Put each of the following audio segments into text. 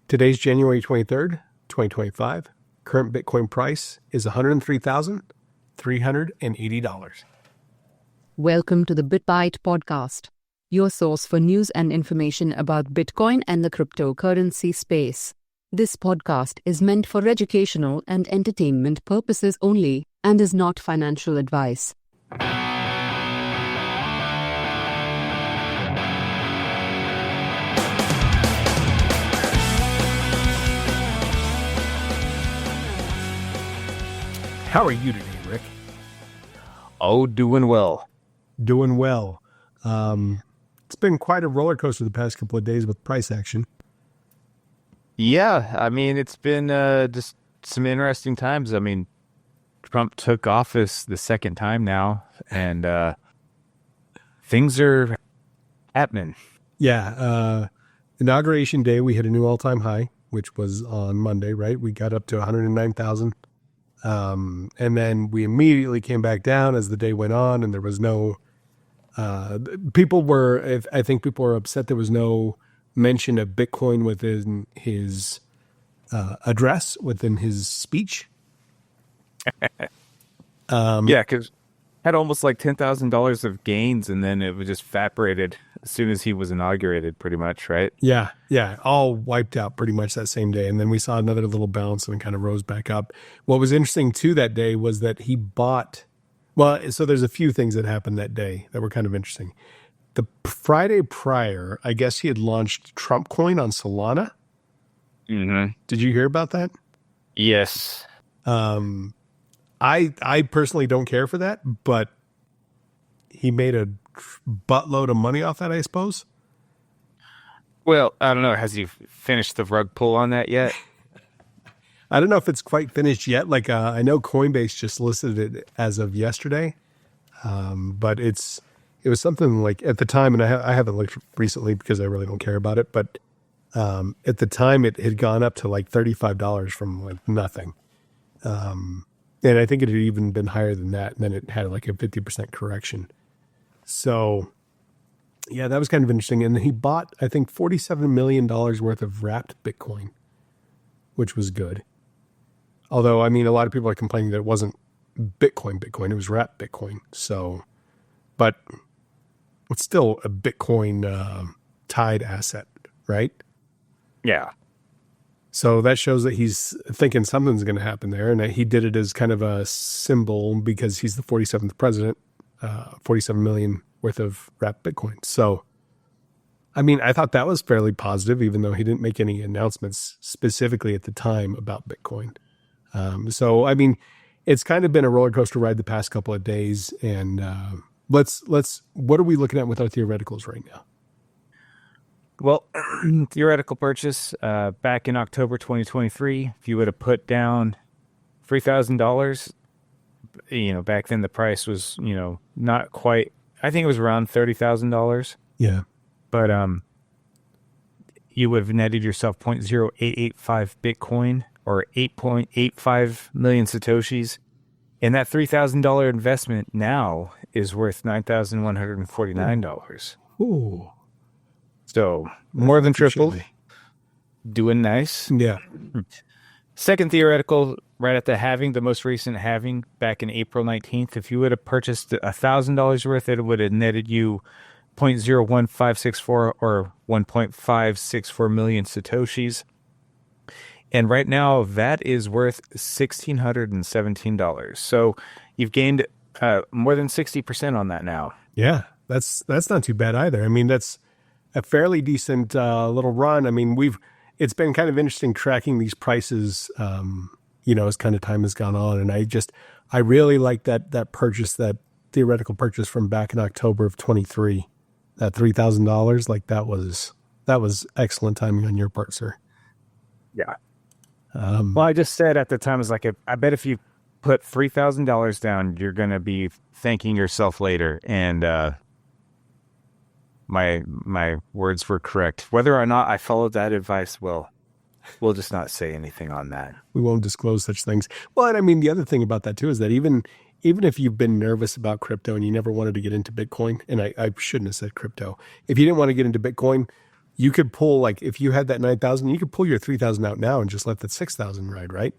Today's January 23rd, 2025. Current Bitcoin price is $103,380. Welcome to the BitBite podcast, your source for news and information about Bitcoin and the cryptocurrency space. This podcast is meant for educational and entertainment purposes only and is not financial advice. How are you today, Rick? Oh, doing well. Doing well. It's been quite a roller coaster the past couple of days with price action. Yeah, I mean, it's been just some interesting times. I mean, Trump took office the second time now, and things are happening. Yeah. Inauguration day, we hit a new all-time high, which was on Monday, right? We got up to 109,000. And then we immediately came back down as the day went on, and there was no, I think people were upset there was no mention of Bitcoin within his address, within his speech. Yeah, because had almost like $10,000 of gains, and then it was just evaporated as soon as he was inaugurated, pretty much, right? Yeah, all wiped out pretty much that same day. And then we saw another little bounce and it kind of rose back up. What was interesting too that day was that he bought, so there's a few things that happened that day that were kind of interesting. The Friday prior, I guess he had launched Trump coin on Solana. Mm-hmm. Did you hear about that? Yes. I personally don't care for that, but he made a buttload of money off that, I suppose. Well, I don't know. Has he finished the rug pull on that yet? I don't know if it's quite finished yet. Like, I know Coinbase just listed it as of yesterday, but it was something like at the time, and I haven't looked recently because I really don't care about it, but at the time it had gone up to like $35 from like nothing. And I think it had even been higher than that. And then it had like a 50% correction. So yeah, that was kind of interesting. And he bought, I think, $47 million worth of wrapped Bitcoin, which was good. Although, I mean, a lot of people are complaining that it wasn't Bitcoin, it was wrapped Bitcoin. So, but it's still a Bitcoin tied asset, right? Yeah. So that shows that he's thinking something's going to happen there. And that he did it as kind of a symbol because he's the 47th president, 47 million worth of wrapped Bitcoin. So, I mean, I thought that was fairly positive, even though he didn't make any announcements specifically at the time about Bitcoin. So, I mean, it's kind of been a roller coaster ride the past couple of days. And what are we looking at with our theoreticals right now? Well, theoretical purchase back in October 2023, if you would have put down $3,000, back then the price was, not quite, I think it was around $30,000. Yeah. But you would have netted yourself 0.0885 Bitcoin or 8.85 million Satoshis. And that $3,000 investment now is worth $9,149. Ooh. So more than tripled. Doing nice. Yeah. Second theoretical, right at the halving, the most recent halving back in April 19th, if you would have purchased $1,000 worth, it would have netted you 0.01564 or 1.564 million Satoshis. And right now that is worth $1,617. So you've gained more than 60% on that now. Yeah, that's not too bad either. I mean, that's a fairly decent little run. I mean, it's been kind of interesting tracking these prices, as kind of time has gone on. And I really like that purchase, that theoretical purchase from back in October of 23, that $3,000. Like that was excellent timing on your part, sir. Yeah. Well, I just said at the time, I bet if you put $3,000 down, you're going to be thanking yourself later. And, my words were correct. Whether or not I followed that advice, we'll just not say anything on that. We won't disclose such things. Well, and I mean, the other thing about that too is that even if you've been nervous about crypto and you never wanted to get into Bitcoin, and I shouldn't have said crypto. If you didn't want to get into Bitcoin, you could pull, like, if you had that 9,000, you could pull your 3,000 out now and just let that 6,000 ride, right?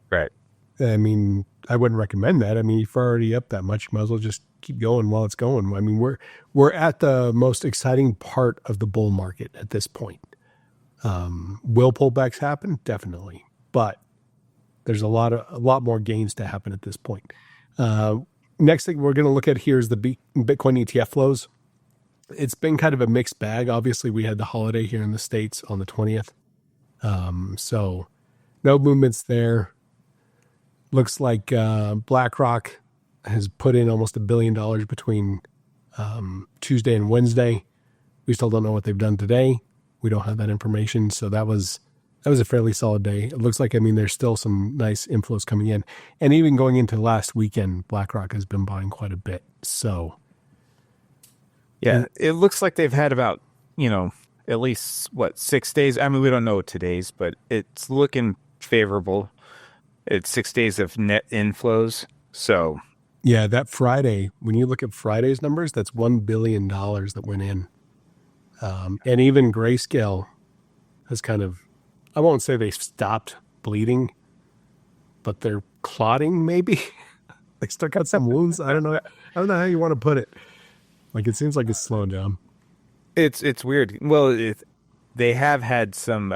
Right. I mean, I wouldn't recommend that. I mean, you've already up that much. You might as well just keep going while it's going. I mean, we're at the most exciting part of the bull market at this point. Will pullbacks happen? Definitely. But there's a lot more gains to happen at this point. Next thing we're going to look at here is the Bitcoin ETF flows. It's been kind of a mixed bag. Obviously, we had the holiday here in the States on the 20th. So no movements there. Looks like BlackRock has put in almost $1 billion between Tuesday and Wednesday. We still don't know what they've done today. We don't have that information. So that was a fairly solid day. It looks like, I mean, there's still some nice inflows coming in. And even going into last weekend, BlackRock has been buying quite a bit. So yeah, it looks like they've had about, at least 6 days. I mean, we don't know today's, but it's looking favorable. It's 6 days of net inflows. So yeah, that Friday, when you look at Friday's numbers, that's $1 billion that went in. And even Grayscale has kind of, I won't say they stopped bleeding, but they're clotting maybe. They stuck out some wounds. I don't know how you want to put it. Like, it seems like it's slowing down. It's weird. Well, they have had some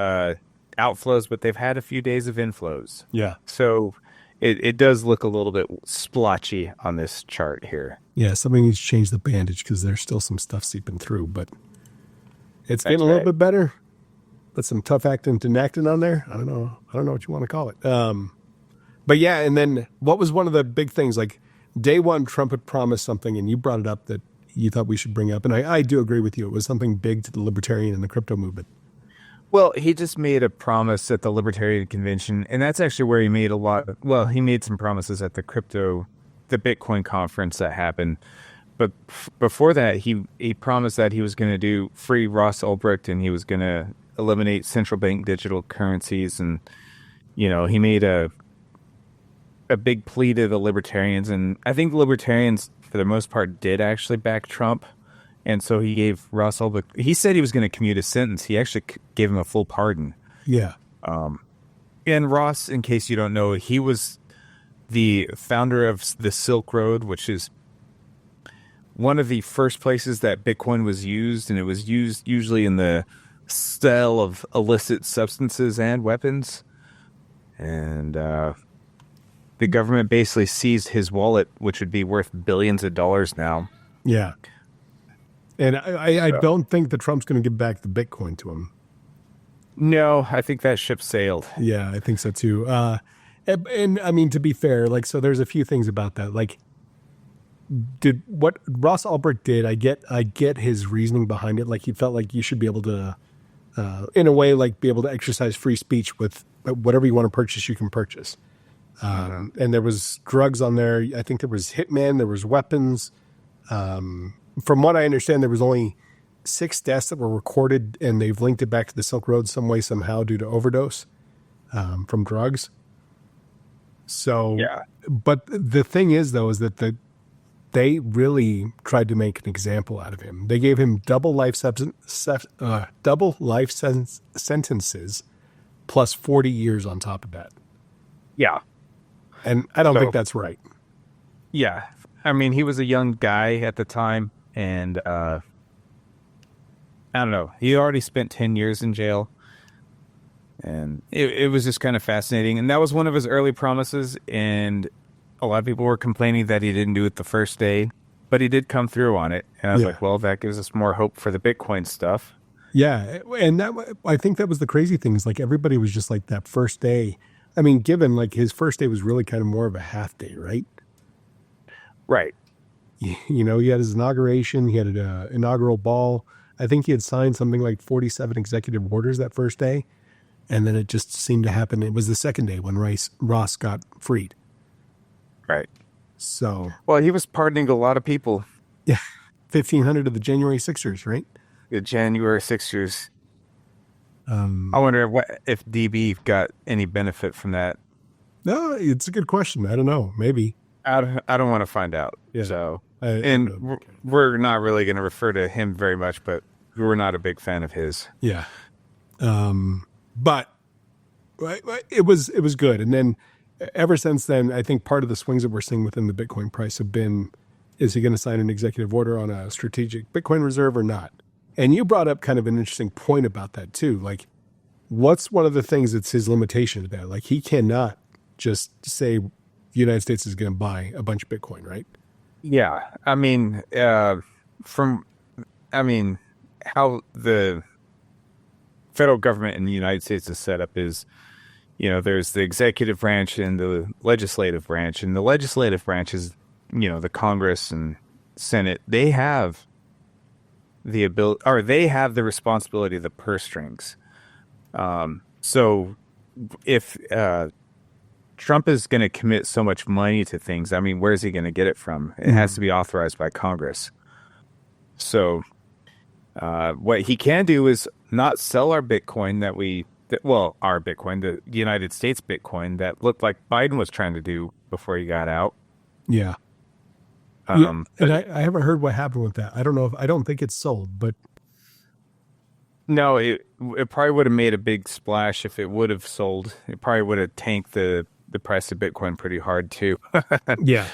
outflows, but they've had a few days of inflows. Yeah. So it does look a little bit splotchy on this chart here. Yeah, somebody needs to change the bandage because there's still some stuff seeping through, but it's getting a little bit better. Put some tough actin to Nactin on there. I don't know what you want to call it. But yeah, and then what was one of the big things? Like, day one, Trump had promised something, and you brought it up that you thought we should bring up. And I do agree with you. It was something big to the libertarian and the crypto movement. Well, he just made a promise at the Libertarian Convention, and that's actually where he made he made some promises at the Bitcoin conference that happened. But before that, he promised that he was going to do free Ross Ulbricht, and he was going to eliminate central bank digital currencies. And, he made a big plea to the libertarians. And I think the libertarians, for the most part, did actually back Trump. And so he gave Ross Ulbricht, he said he was going to commute a sentence. He actually gave him a full pardon. Yeah. And Ross, in case you don't know, he was the founder of the Silk Road, which is one of the first places that Bitcoin was used. And it was used usually in the sale of illicit substances and weapons. And the government basically seized his wallet, which would be worth billions of dollars now. Yeah. And I don't think that Trump's going to give back the Bitcoin to him. No, I think that ship sailed. Yeah, I think so too. And I mean, to be fair, like, so there's a few things about that. Like, did what Ross Ulbricht did, I get his reasoning behind it. Like, he felt like you should be able to, in a way, like, be able to exercise free speech with whatever you want to purchase, you can purchase. And there was drugs on there. I think there was hitman, there was weapons. From what I understand, there was only 6 deaths that were recorded, and they've linked it back to the Silk Road some way, somehow, due to overdose from drugs. So, yeah. But the thing is, though, is that they really tried to make an example out of him. They gave him double life sentences plus 40 years on top of that. Yeah. And I don't think that's right. Yeah. I mean, he was a young guy at the time, and I don't know. He already spent 10 years in jail, and it was just kind of fascinating. And that was one of his early promises, and a lot of people were complaining that he didn't do it the first day, but he did come through on it. And I was like, well, that gives us more hope for the Bitcoin stuff. Yeah, and I think that was the crazy thing, is like everybody was just like, that first day. I mean, given like his first day was really kind of more of a half day, right? Right. He had his inauguration. He had an inaugural ball. I think he had signed something like 47 executive orders that first day. And then it just seemed to happen. It was the second day when Ross got freed. Right. So. Well, he was pardoning a lot of people. Yeah. 1,500 of the January 6ers, right? The January 6ers. I wonder if DB got any benefit from that. No, it's a good question. I don't know. Maybe. I don't want to find out. Yeah. So, we're not really going to refer to him very much, but were not a big fan of his. Yeah. But it was good. And then ever since then, I think part of the swings that we're seeing within the Bitcoin price have been, is he going to sign an executive order on a strategic Bitcoin reserve or not? And you brought up kind of an interesting point about that too. Like, what's one of the things that's his limitation to that? Like, he cannot just say the United States is going to buy a bunch of Bitcoin, right? Yeah. I mean, how the federal government in the United States is set up is, there's the executive branch and the legislative branch. And the legislative branch is, the Congress and Senate. They have the ability, or they have the responsibility of the purse strings. So if Trump is going to commit so much money to things, I mean, where's he going to get it from? It has to be authorized by Congress. So what he can do is not sell our Bitcoin our Bitcoin, the United States Bitcoin that looked like Biden was trying to do before he got out. Yeah. And I haven't heard what happened with that. I don't know I don't think it's sold, but no, it probably would have made a big splash if it would have sold. It probably would have tanked the price of Bitcoin pretty hard too. Yeah.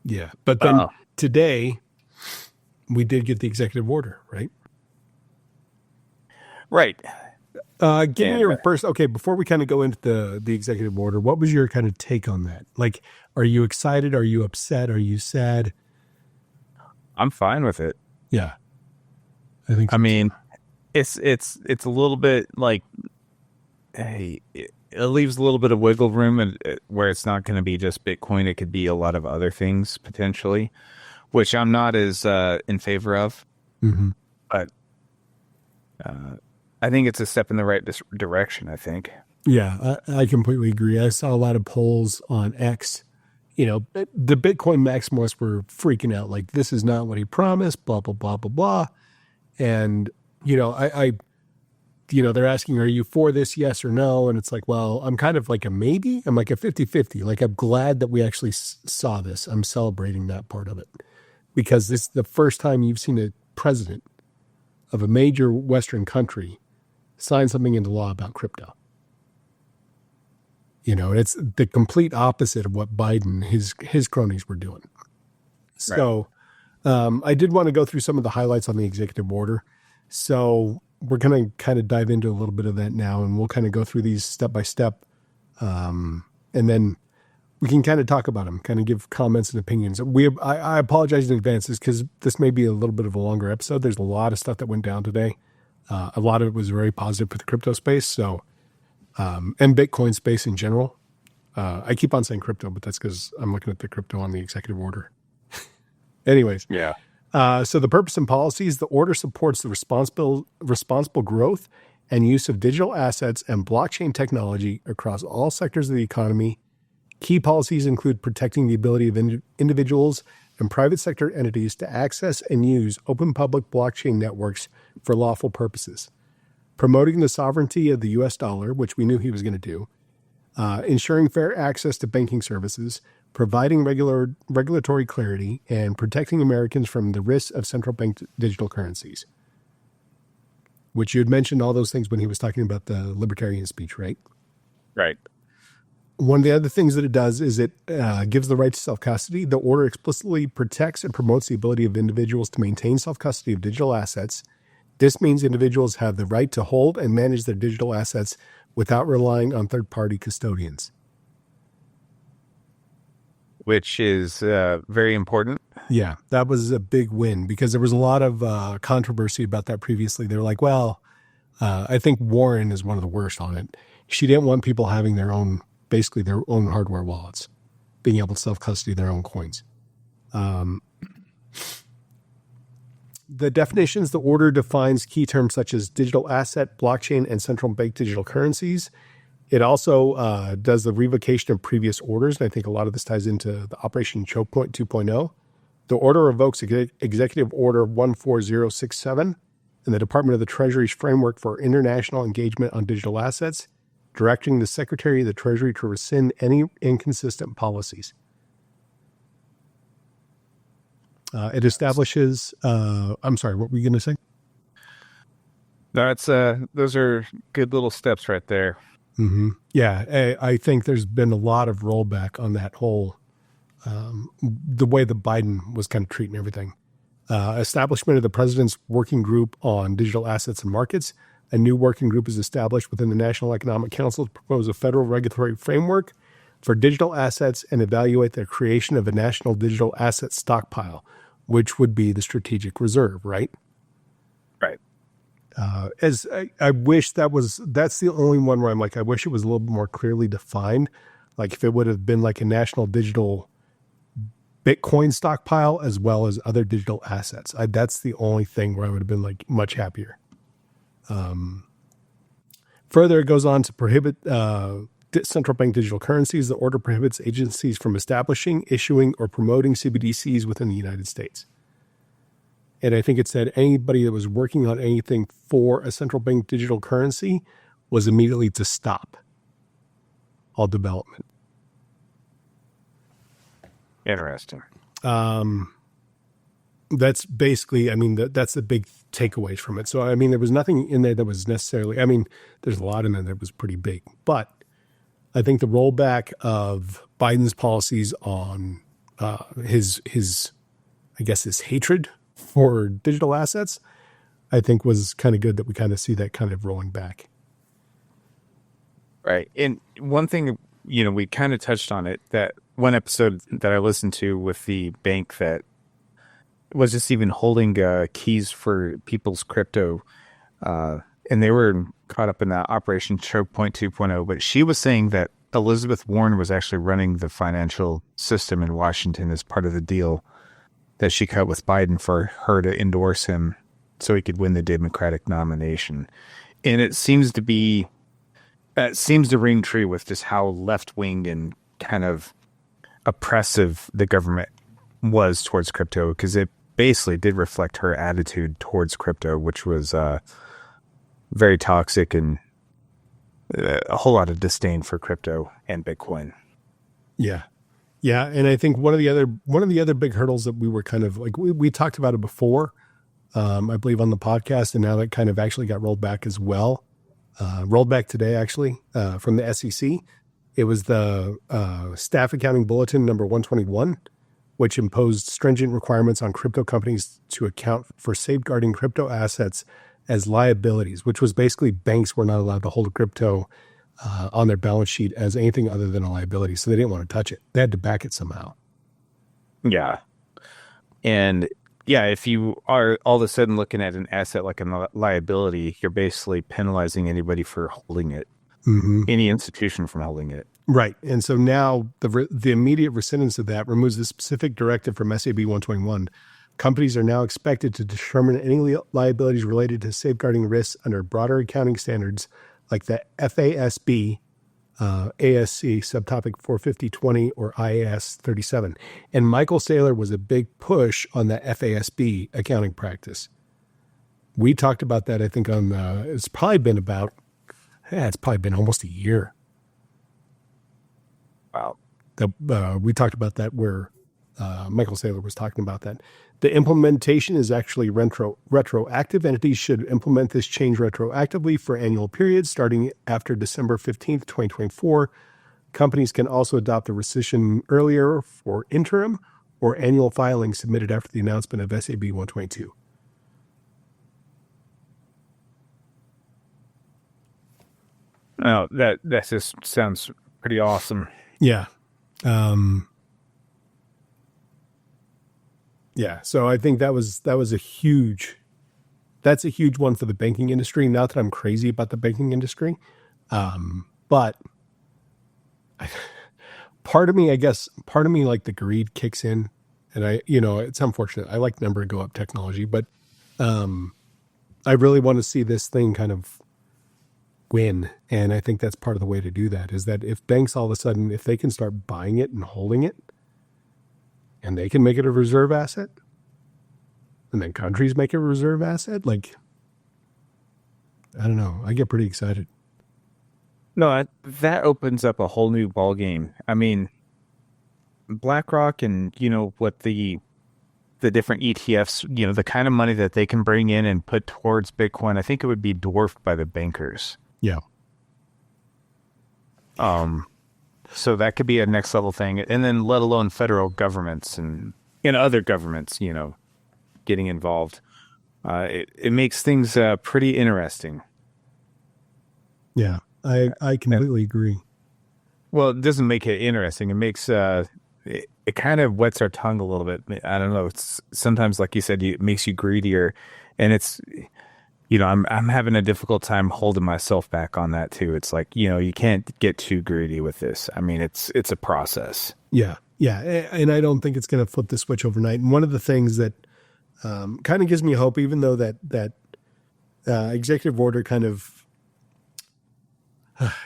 Yeah. But then today we did get the executive order, right? Right. Give me your first. Okay, before we kind of go into the executive order, what was your kind of take on that? Like, are you excited? Are you upset? Are you sad? I'm fine with it. Yeah, I think. I mean, it's a little bit like, hey, it leaves a little bit of wiggle room, and where it's not going to be just Bitcoin. It could be a lot of other things potentially, which I'm not as in favor of. Mm-hmm. But I think it's a step in the right direction, I think. Yeah, I completely agree. I saw a lot of polls on X. The Bitcoin maximalists were freaking out, like, this is not what he promised, blah, blah, blah, blah, blah. And, they're asking, are you for this, yes or no? And it's like, well, I'm kind of like a maybe. I'm like a 50-50. Like, I'm glad that we actually saw this. I'm celebrating that part of it. Because this is the first time you've seen a president of a major Western country sign something into law about crypto. It's the complete opposite of what Biden, his cronies were doing. So I did want to go through some of the highlights on the executive order. So we're going to kind of dive into a little bit of that now, and we'll kind of go through these step by step. And then we can kind of talk about them, kind of give comments and opinions. I apologize in advance because this may be a little bit of a longer episode. There's a lot of stuff that went down today. A lot of it was very positive for the crypto space. So, and Bitcoin space in general. I keep on saying crypto, but that's because I'm looking at the crypto on the executive order. Anyways. Yeah. So the purpose and policies, the order supports the responsible growth and use of digital assets and blockchain technology across all sectors of the economy. Key policies include protecting the ability of individuals and private sector entities to access and use open public blockchain networks for lawful purposes, promoting the sovereignty of the U.S. dollar, which we knew he was going to do, ensuring fair access to banking services, providing regulatory clarity, and protecting Americans from the risks of central bank digital currencies, which you had mentioned all those things when he was talking about the libertarian speech, right? Right. One of the other things that it does is it gives the right to self-custody. The order explicitly protects and promotes the ability of individuals to maintain self-custody of digital assets. This means individuals have the right to hold and manage their digital assets without relying on third-party custodians. Which is very important. Yeah, that was a big win because there was a lot of controversy about that previously. They were like, well, I think Warren is one of the worst on it. She didn't want people having their own hardware wallets, being able to self-custody their own coins. The definitions, the order defines key terms such as digital asset, blockchain, and central bank digital currencies. It also does the revocation of previous orders, and I think a lot of this ties into the Operation Choke Point 2.0. The order revokes Executive Order 14067 and the Department of the Treasury's framework for international engagement on digital assets, directing the Secretary of the Treasury to rescind any inconsistent policies. It establishes. I'm sorry. What were you going to say? That's those are good little steps right there. Mm-hmm. Yeah, I think there's been a lot of rollback on that whole the way that Biden was kind of treating everything. Establishment of the president's working group on digital assets and markets. A new working group is established within the National Economic Council to propose a federal regulatory framework for digital assets and evaluate the creation of a national digital asset stockpile, which would be the strategic reserve, right? Right. As I wish that's the only one where I'm like, I wish it was a little bit more clearly defined. Like if it would have been like a national digital Bitcoin stockpile as well as other digital assets. That's the only thing where I would have been like much happier. Further, it goes on to prohibit central bank digital currencies. The order prohibits agencies from establishing, issuing, or promoting CBDCs within the United States. And I think it said anybody that was working on anything for a central bank digital currency was immediately to stop all development. Interesting. That's basically, I mean, that's the big takeaways from it. So, I mean, there was nothing in there that was necessarily, I mean, there's a lot in there that was pretty big. But I think the rollback of Biden's policies on his I guess, his hatred for digital assets, I think was kind of good that we kind of see that kind of rolling back. Right. And one thing, we kind of touched on it, that one episode that I listened to with the bank that was just even holding keys for people's crypto. And they were caught up in that Operation Choke Point 2.0. But she was saying that Elizabeth Warren was actually running the financial system in Washington as part of the deal that she cut with Biden for her to endorse him so he could win the Democratic nomination. And it seems to ring true with just how left-wing and kind of oppressive the government was towards crypto, because it basically did reflect her attitude towards crypto, which was very toxic and a whole lot of disdain for crypto and Bitcoin. Yeah. Yeah. And I think one of the other big hurdles that we were kind of like, we talked about it before, I believe on the podcast, and now that kind of actually got rolled back as well. Rolled back today, actually, from the SEC. It was the Staff Accounting Bulletin number 121, which imposed stringent requirements on crypto companies to account for safeguarding crypto assets as liabilities, which was basically banks were not allowed to hold crypto on their balance sheet as anything other than a liability. So they didn't want to touch it. They had to back it somehow. Yeah. And yeah, if you are all of a sudden looking at an asset like a liability, you're basically penalizing anybody for holding it, any institution from holding it. Right. And so now the immediate rescindance of that removes the specific directive from SAB 121. Companies are now expected to determine any liabilities related to safeguarding risks under broader accounting standards like the FASB, ASC subtopic 45020 or IAS 37. And Michael Saylor was a big push on the FASB accounting practice. We talked about that, I think, it's probably been almost a year. Wow. We talked about that where Michael Saylor was talking about that. The implementation is actually retroactive. Entities should implement this change retroactively for annual periods starting after December 15th, 2024. Companies can also adopt the rescission earlier for interim or annual filings submitted after the announcement of SAB 122. Oh, that just sounds pretty awesome. Yeah. Yeah. So I think that's a huge one for the banking industry. Not that I'm crazy about the banking industry. But part of me, like the greed kicks in, and it's unfortunate. I like the number to go up technology, but, I really want to see this thing kind of win. And I think that's part of the way to do that is that if banks all of a sudden, if they can start buying it and holding it and they can make it a reserve asset and then countries make it a reserve asset, like, I don't know. I get pretty excited. No, that opens up a whole new ball game. I mean, BlackRock and what the the different ETFs, the kind of money that they can bring in and put towards Bitcoin, I think it would be dwarfed by the bankers. Yeah. So that could be a next level thing. And then let alone federal governments and other governments, getting involved. It makes things pretty interesting. Yeah, I completely agree. Well, it doesn't make it interesting. It makes it kind of wets our tongue a little bit. I don't know. It's sometimes, like you said, it makes you greedier, and it's I'm having a difficult time holding myself back on that too. It's like you can't get too greedy with this. I mean, it's a process. Yeah, and I don't think it's going to flip the switch overnight. And one of the things that kind of gives me hope, even though that executive order kind of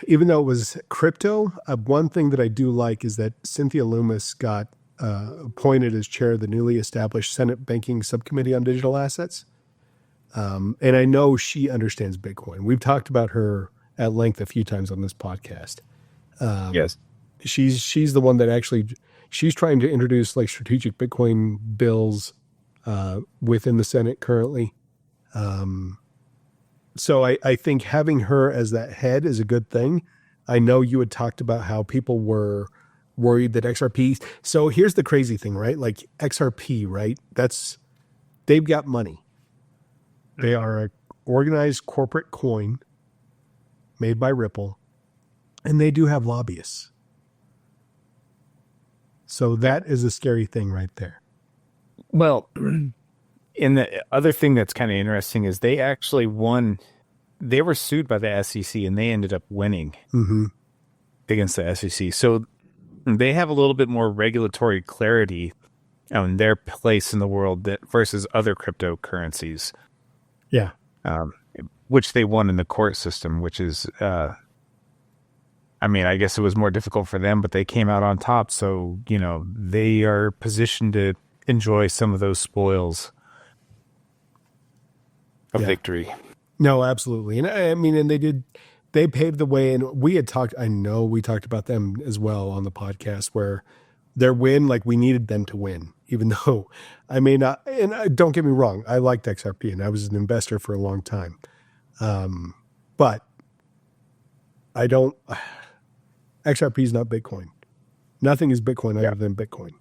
even though it was crypto, one thing that I do like is that Cynthia Lummis got appointed as chair of the newly established Senate Banking Subcommittee on Digital Assets. And I know she understands Bitcoin. We've talked about her at length a few times on this podcast. Yes. She's the one that actually, she's trying to introduce like strategic Bitcoin bills within the Senate currently. So I think having her as that head is a good thing. I know you had talked about how people were worried that XRP. So here's the crazy thing, right? Like XRP, right? They've got money. They are an organized corporate coin made by Ripple, and they do have lobbyists. So that is a scary thing right there. Well, and the other thing that's kind of interesting is they actually won. They were sued by the SEC and they ended up winning against the SEC. So they have a little bit more regulatory clarity on their place in the world versus other cryptocurrencies. Yeah. Which they won in the court system, which is, I guess it was more difficult for them, but they came out on top. So, they are positioned to enjoy some of those spoils of victory. No, absolutely. And and they paved the way. And we talked about them as well on the podcast where their win, like we needed them to win, even though I may not, and don't get me wrong, I liked XRP and I was an investor for a long time. But XRP is not Bitcoin. Nothing is Bitcoin other than Bitcoin.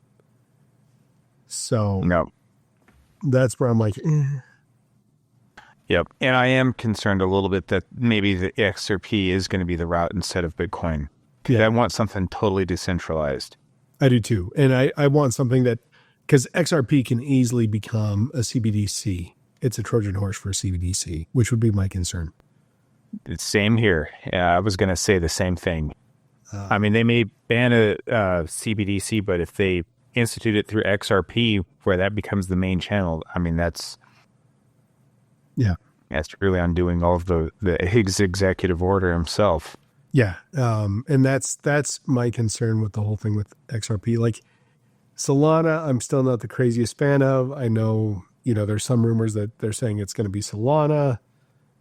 So no, that's where I'm like, Yep. And I am concerned a little bit that maybe the XRP is going to be the route instead of Bitcoin. I want something totally decentralized. I do too. And I want something that, because XRP can easily become a CBDC. It's a Trojan horse for a CBDC, which would be my concern. It's same here. I was going to say the same thing. They may ban a CBDC, but if they institute it through XRP, where that becomes the main channel, that's really undoing all of the Higgs executive order himself. Yeah. And that's my concern with the whole thing with XRP. Like Solana, I'm still not the craziest fan of. I know, there's some rumors that they're saying it's going to be Solana.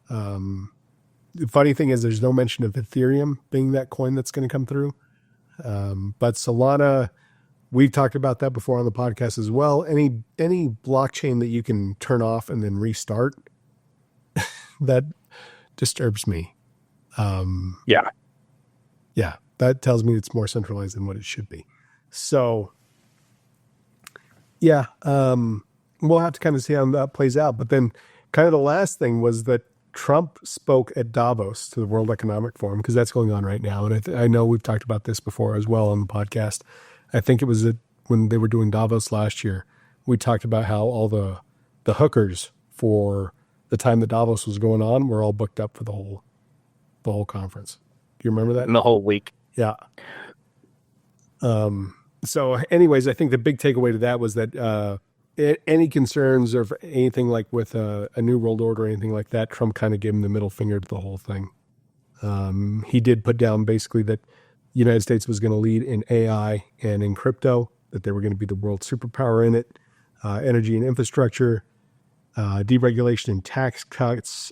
The funny thing is there's no mention of Ethereum being that coin that's going to come through. But Solana, we've talked about that before on the podcast as well. Any blockchain that you can turn off and then restart, that disturbs me. Yeah, that tells me it's more centralized than what it should be. So, we'll have to kind of see how that plays out. But then kind of the last thing was that Trump spoke at Davos to the World Economic Forum, because that's going on right now. And I know we've talked about this before as well on the podcast. I think it was when they were doing Davos last year, we talked about how all the hookers for the time that Davos was going on were all booked up for the whole conference. Do you remember that? And the whole week. Yeah. So anyways, I think the big takeaway to that was that any concerns or anything like with a new world order or anything like that, Trump kind of gave him the middle finger to the whole thing. He did put down basically that the United States was going to lead in AI and in crypto, that they were going to be the world superpower in it, energy and infrastructure, deregulation and tax cuts,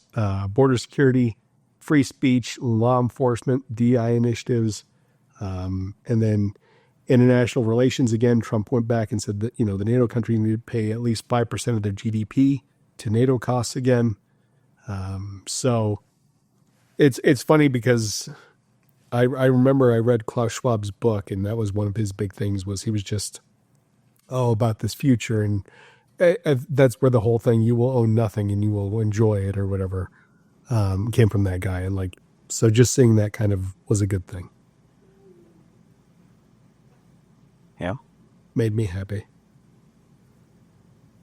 border security, free speech, law enforcement, DI initiatives, and then International relations, again, Trump went back and said that, the NATO country need to pay at least 5% of their GDP to NATO costs again. So it's funny because I remember I read Klaus Schwab's book, and that was one of his big things was he was just, about this future. And that's where the whole thing, you will own nothing and you will enjoy it or whatever, came from that guy. And so just seeing that kind of was a good thing. Yeah. Made me happy.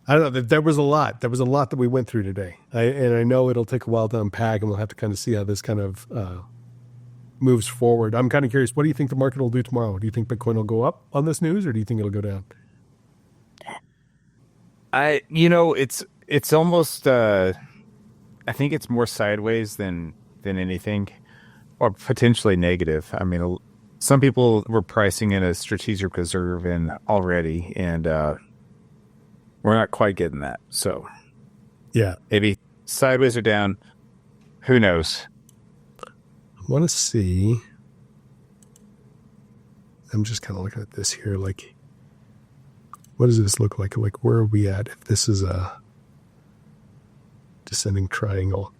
I don't know. There was a lot. There was a lot that we went through today. And I know it'll take a while to unpack, and we'll have to kind of see how this kind of moves forward. I'm kind of curious. What do you think the market will do tomorrow? Do you think Bitcoin will go up on this news, or do you think it'll go down? It's almost, I think it's more sideways than anything, or potentially negative. I mean, some people were pricing in a strategic reserve in already, and we're not quite getting that. So, yeah, maybe sideways or down. Who knows? I want to see. I'm just kind of looking at this here. What does this look like? Where are we at? If this is a descending triangle.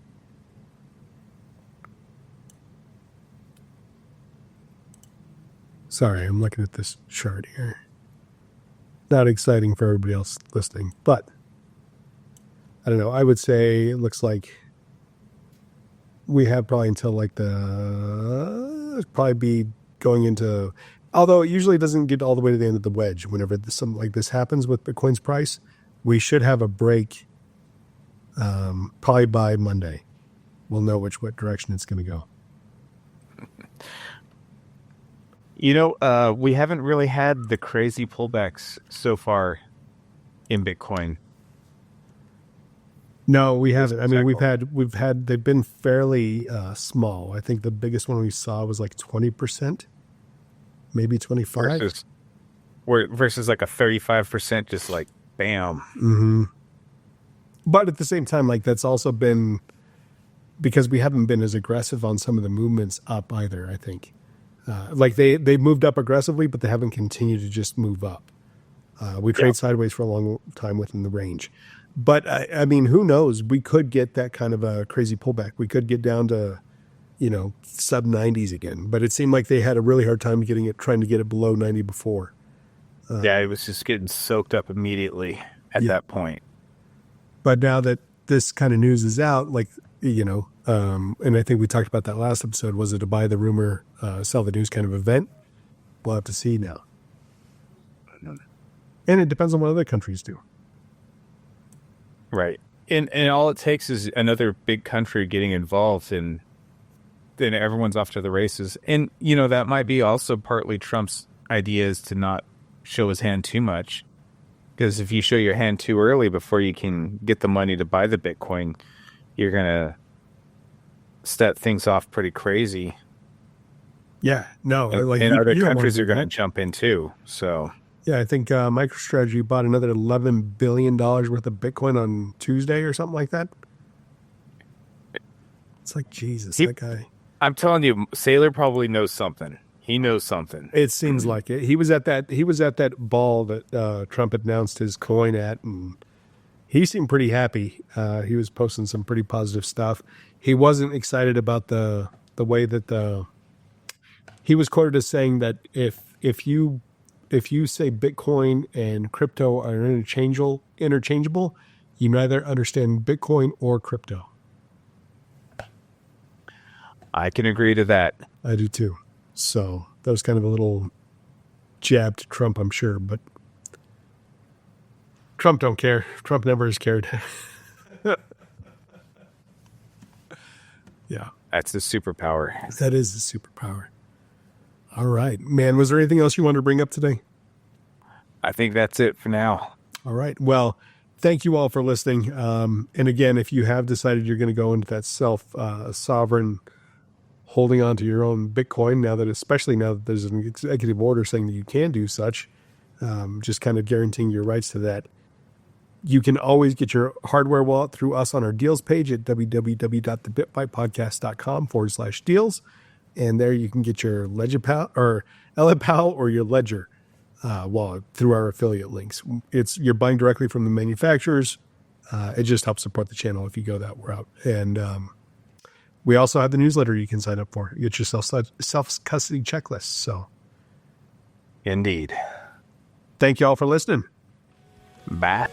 Sorry, I'm looking at this chart here. Not exciting for everybody else listening, but I don't know. I would say it looks like we have probably until probably be going into, although it usually doesn't get all the way to the end of the wedge. Whenever something like this happens with Bitcoin's price, we should have a break probably by Monday. We'll know what direction it's going to go. We haven't really had the crazy pullbacks so far in Bitcoin. No, we haven't. I mean, they've been fairly small. I think the biggest one we saw was 20%, maybe 25%. Versus a 35%, just bam. Mm-hmm. But at the same time, that's also been because we haven't been as aggressive on some of the movements up either, I think. They moved up aggressively, but they haven't continued to just move up. We trade sideways for a long time within the range. But, I mean, who knows? We could get that kind of a crazy pullback. We could get down to, sub-90s again. But it seemed like they had a really hard time trying to get it below 90 before. It was just getting soaked up immediately at that point. But now that this kind of news is out, and I think we talked about that last episode, was it a buy the rumor, sell the news kind of event? We'll have to see now. And it depends on what other countries do. Right. And all it takes is another big country getting involved, and then everyone's off to the races. And, that might be also partly Trump's idea is to not show his hand too much. Because if you show your hand too early before you can get the money to buy the Bitcoin, you're going to set things off pretty crazy. Yeah, no. And other countries are going to jump in too. So, yeah, I think MicroStrategy bought another $11 billion worth of Bitcoin on Tuesday or something like that. It's Jesus, that guy. I'm telling you, Saylor probably knows something. He knows something. It seems like it. He was at that ball that Trump announced his coin at, and he seemed pretty happy. He was posting some pretty positive stuff. He wasn't excited about the way that he was quoted as saying that if you say Bitcoin and crypto are interchangeable, you neither understand Bitcoin or crypto. I can agree to that. I do too. So that was kind of a little jab to Trump, I'm sure, but Trump don't care. Trump never has cared. Yeah. That's the superpower. That is the superpower. All right, man. Was there anything else you wanted to bring up today? I think that's it for now. All right. Well, thank you all for listening. And again, if you have decided you're going to go into that self-sovereign holding on to your own Bitcoin, especially now that there's an executive order saying that you can do such, just kind of guaranteeing your rights to that. You can always get your hardware wallet through us on our deals page at www.thebitbytepodcast.com/deals. And there you can get your LedgerPal or LedPal or your Ledger. through our affiliate links. You're buying directly from the manufacturers. It just helps support the channel if you go that route. And we also have the newsletter you can sign up for. You get your self-custody checklist. So, Indeed. thank you all for listening. Bye.